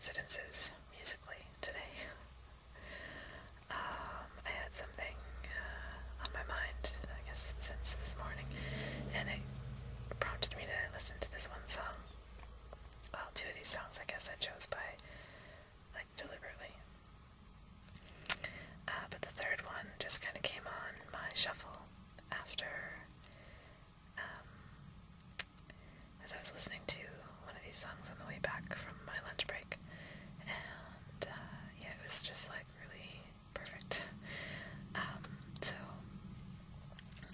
coincidences musically today. I had something on my mind, I guess, since this morning, and it prompted me to listen to this one song. Well, two of these songs, I guess, I chose by, like, deliberately. But the third one just kind of came on my shuffle after, as I was listening to one of these songs on the way back from my lunch break. And, yeah, it was just, like, really perfect. So,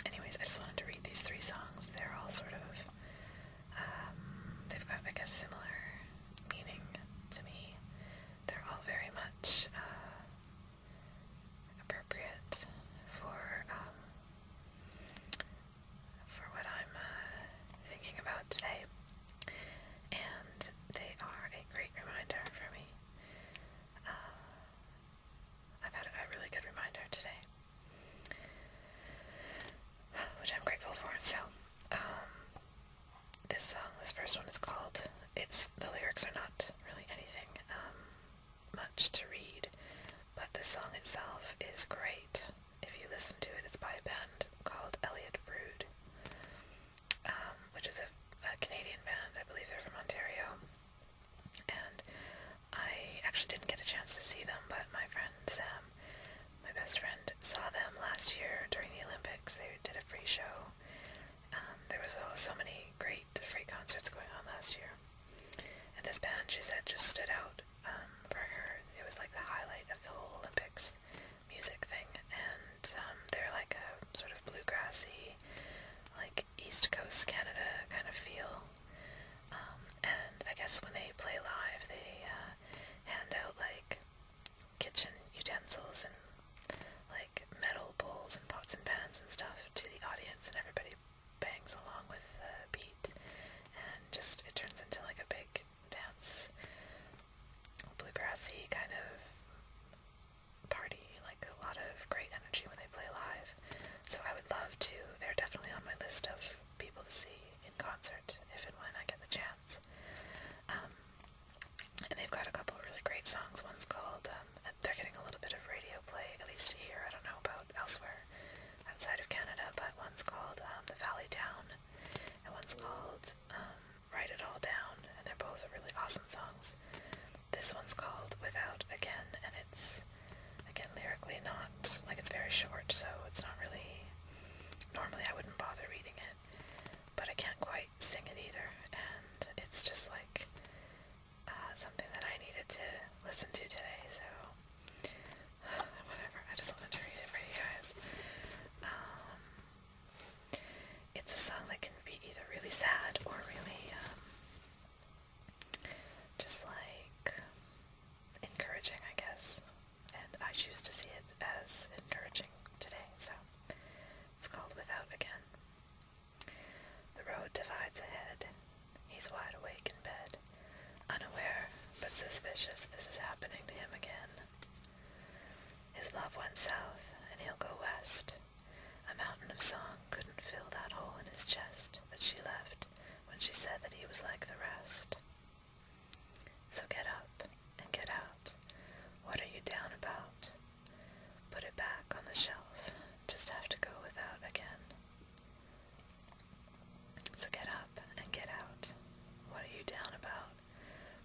anyways, I just wanted to read these three songs. They're all sort of, they've got, I guess, similar meaning to me. They're all very much, appropriate for what I'm thinking about today, and they are a great reminder for me. I've had a really good reminder today, which I'm grateful for. So, this first one is called, the lyrics are not really anything much to read, but the song itself is great. If you listen to it, it's by a band called Elliott Brood, which is a Canadian band. I believe they're from Ontario. And I actually didn't get a chance to see them, but my friend Sam, my best friend, saw them last year during the Olympics. They did a free show. There was so many great free concerts going on last year. And this band, she said, just stood out for her. It was like the highlight of the whole Olympics music thing. And they're like a sort of bluegrassy, like East Coast Canada kind of feel. And I guess when they play live, they hand out like kitchen utensils and like metal bowls and pots and pans and stuff to the audience, and everybody bangs along with the beat, and just it turns into like a big dance, bluegrassy kind of party, like a lot of great energy when they play live. So I would love to, they're definitely on my list of people to see in concert if and when I get the chance. And they've got a couple of really great songs. One's called, they're getting a little bit of radio play, at least here. I don't know about elsewhere outside of Canada, but one's called The Valley Down, and one's called Write It All Down, and they're both really awesome songs. This one's called Without Again, and it's, again, lyrically not, like, it's very short, so it's not really, normally I wouldn't bother reading it, but I can't quite sing it either, and it's just like something that I needed to listen to today, so whatever, I just wanted to read it for you guys. It's a song that can be either really sad or really just like encouraging, I guess, and I choose to see it as encouraging today, so it's called Without Again. The road divides ahead. He's wide awake in bed, unaware but suspicious this is happening to him again. His love went south, and he'll go west. A mountain of song couldn't fill that hole in his chest that she left when she said that he was like the rest. So get up and get out. What are you down about? Put it back on the shelf. Just have to go without again. So get up and get out. What are you down about?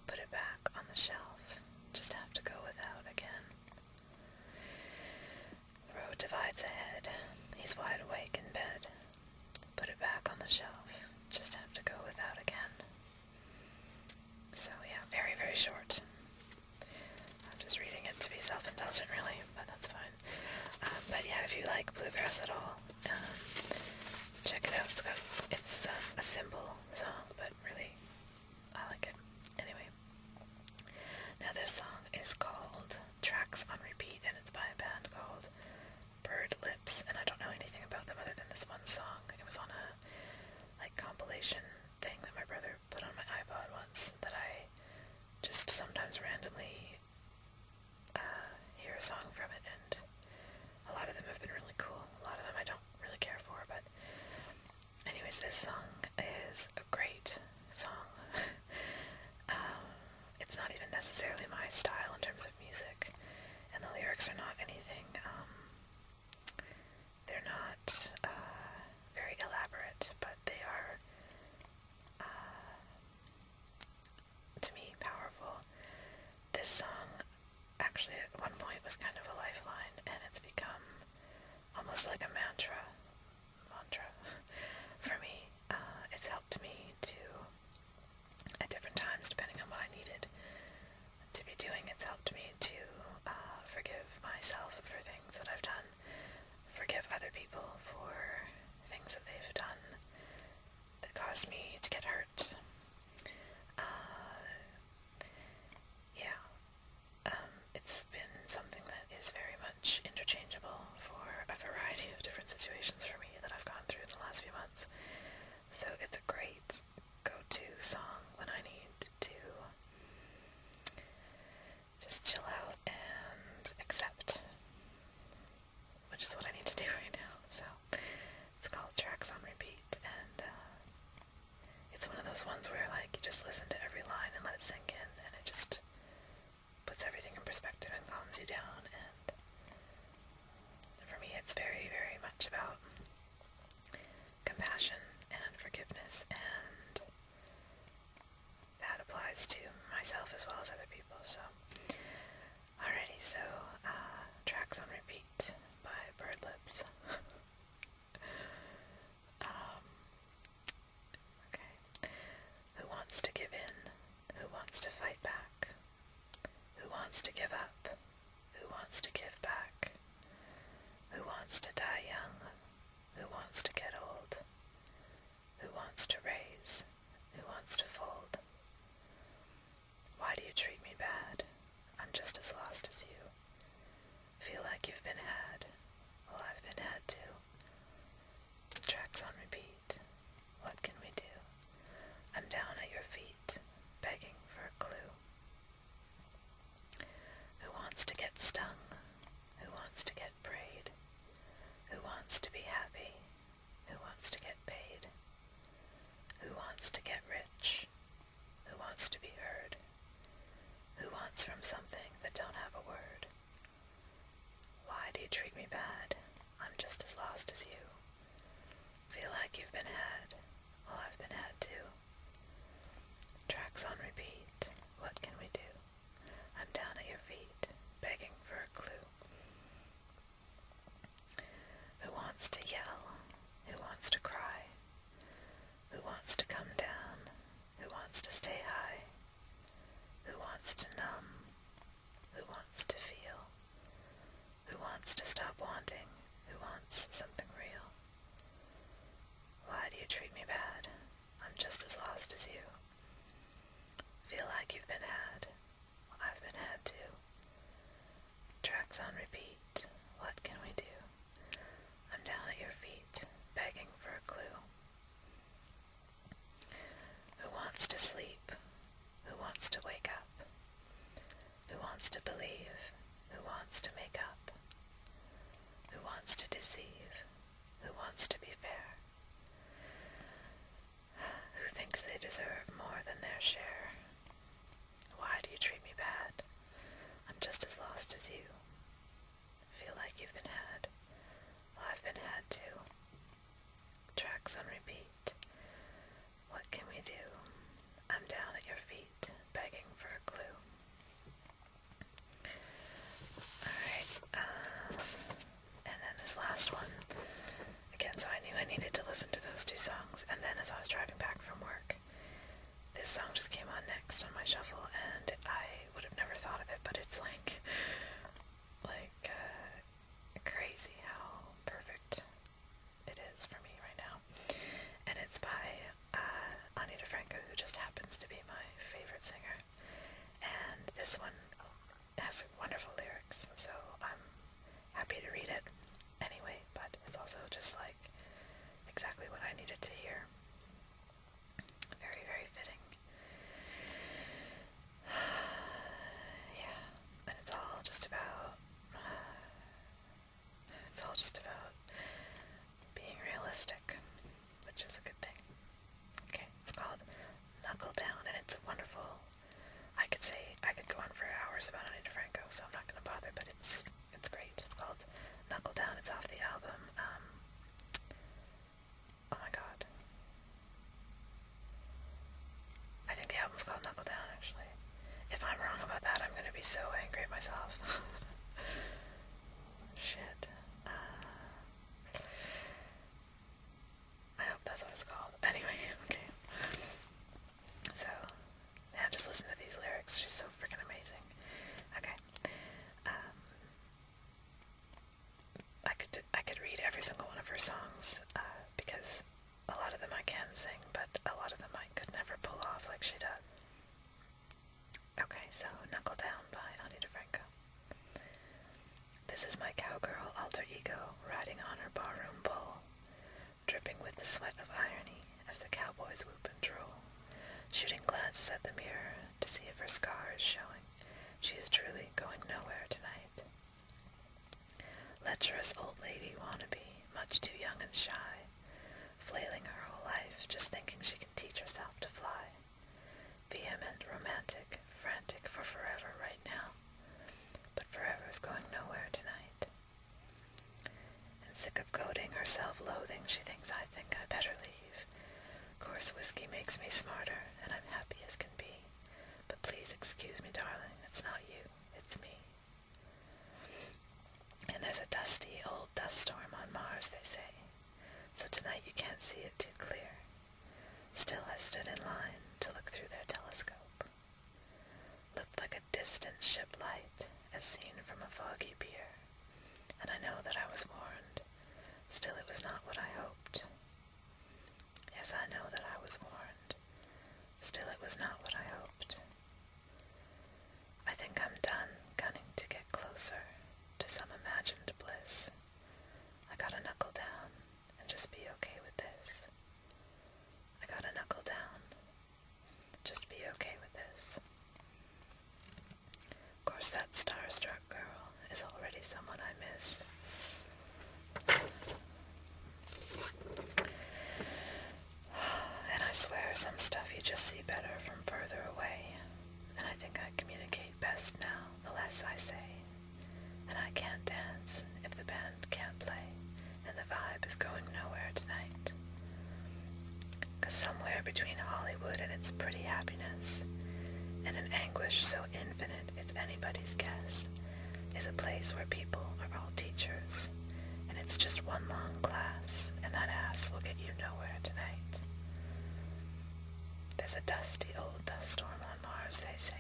Put it back on the shelf. Just have to go without again. The road divides ahead. He's wide awake in bed. Put it back on the shelf. Just have to go without again. So yeah, very, very short. I'm just reading it to be self-indulgent, really, but that's fine. But yeah, if you like bluegrass at all, check it out. It's a simple song, but really, I like it. Anyway, now this song is called Tracks on Repeat, and it's by a band called Birdlips, and I don't know anything about them other than this one song. It was on a compilation thing that my brother put on my iPod once that I just sometimes randomly hear a song from it, and a lot of them have been really cool. A lot of them I don't really care for, but anyways, this song is a great song. It's not even necessarily my style in terms of music, and the lyrics are not anything, they're not very elaborate, but they are, to me, powerful. This song actually at one point was kind of a lifeline, and it's become almost like a mantra for me. It's helped me to, at different times, depending on what I needed to be doing, it's helped me to forgive myself for things that I've done, forgive other people for things that they've done that caused me to get hurt. It's been something that is very much interchangeable for a variety of different situations for me that I've gone through in the last few months. So it's a great go-to song when I need to just chill out and accept, which is what I need to do right now. So it's called Tracks on Repeat, and it's one of those ones where like you just listen to every line and let it sink in, and it just puts everything in perspective and calms you down. And for me, it's very, very much about compassion and forgiveness, and that applies to myself as well as other people. So, alrighty, so Tracks on Repeat by Birdlips. Okay. Who wants to give in? Who wants to fight back? Who wants to give up? Who wants to give back? Who wants to die young? Who wants to get old? Who wants to raise? Who wants to fold? Why do you treat me bad? I'm just as lost as you. Feel like you've been had. Well, I've been had too. Tracks on repeat. What can we do? I'm down at your feet, begging for a clue. Who wants to get stung? Who wants to get prayed? Who wants to be happy? Who wants to get paid? Who wants to get rich? Who wants to be heard? Who wants from something that don't have a word? Why do you treat me bad? I'm just as lost as you. Feel like you've been had. Well, I've been had too. Tracks on repeat. What can we do? I'm down at your feet, begging for a clue. Who wants to yell? Who wants to cry? Who wants to come down? Who wants to stay high? Who wants to numb? Who wants to feel? Who wants to stop wanting? Who wants something real? Why do you treat me bad? I'm just as lost as you. Feel like you've been had. Well, I've been had too. Tracks on repeat. What can we do? I'm down at your feet, begging for a clue. Who wants to sleep? Who wants to wake up? Who wants to believe? Who wants to make up? Who wants to deceive? Who wants to be fair? Who thinks they deserve more than their share? Why do you treat me bad? I'm just as lost as you. Feel like you've been had. Well, I've been had too. Tracks on repeat. What can we do? I'm down at your feet, begging for a clue. Alright, and then this last one. Again, so I knew I needed to listen to those two songs, and then as I was driving back from work, this song just came on next on my shuffle, and I would have never thought of it, but it's like crazy how perfect it is for me right now. And it's by Difranco, who just happens to be my favorite singer. And this one has wonderful lyrics, so I'm happy to read it anyway, but it's also just like exactly what I needed to hear. Very, very fitting. is showing. She's truly going nowhere tonight. Lecherous old lady wannabe, much too young and shy, flailing her whole life, just thinking she can teach herself to fly. Vehement, romantic, frantic for forever right now, but forever's going nowhere tonight. And sick of goading her self-loathing, she thinks I better leave. Course whiskey makes me smarter, and I'm happy as can be. But please excuse me, darling, it's not you, it's me. And there's a dusty old dust storm on Mars, they say, so tonight you can't see it too clear. Still I stood in line to look through their telescope. Looked like a distant ship light, as seen from a foggy pier, and I know that I was warned. Still it was not what I hoped. Yes, I know that I was warned. Still it was not what I hoped. I think I'm done gunning to get closer to some imagined bliss. I gotta knuckle down and just be okay with this. I gotta knuckle down. Just be okay with this. Of course, that starstruck girl is already someone I miss. And I swear some stuff you just see better from further away. And I think I communicate best now, the less I say. And I can't dance if the band can't play, and the vibe is going nowhere tonight. 'Cause somewhere between Hollywood and its pretty happiness, and an anguish so infinite it's anybody's guess, is a place where people are all teachers, and it's just one long class, and that ass will get you nowhere tonight. There's a dusty old dust storm on Mars, they say.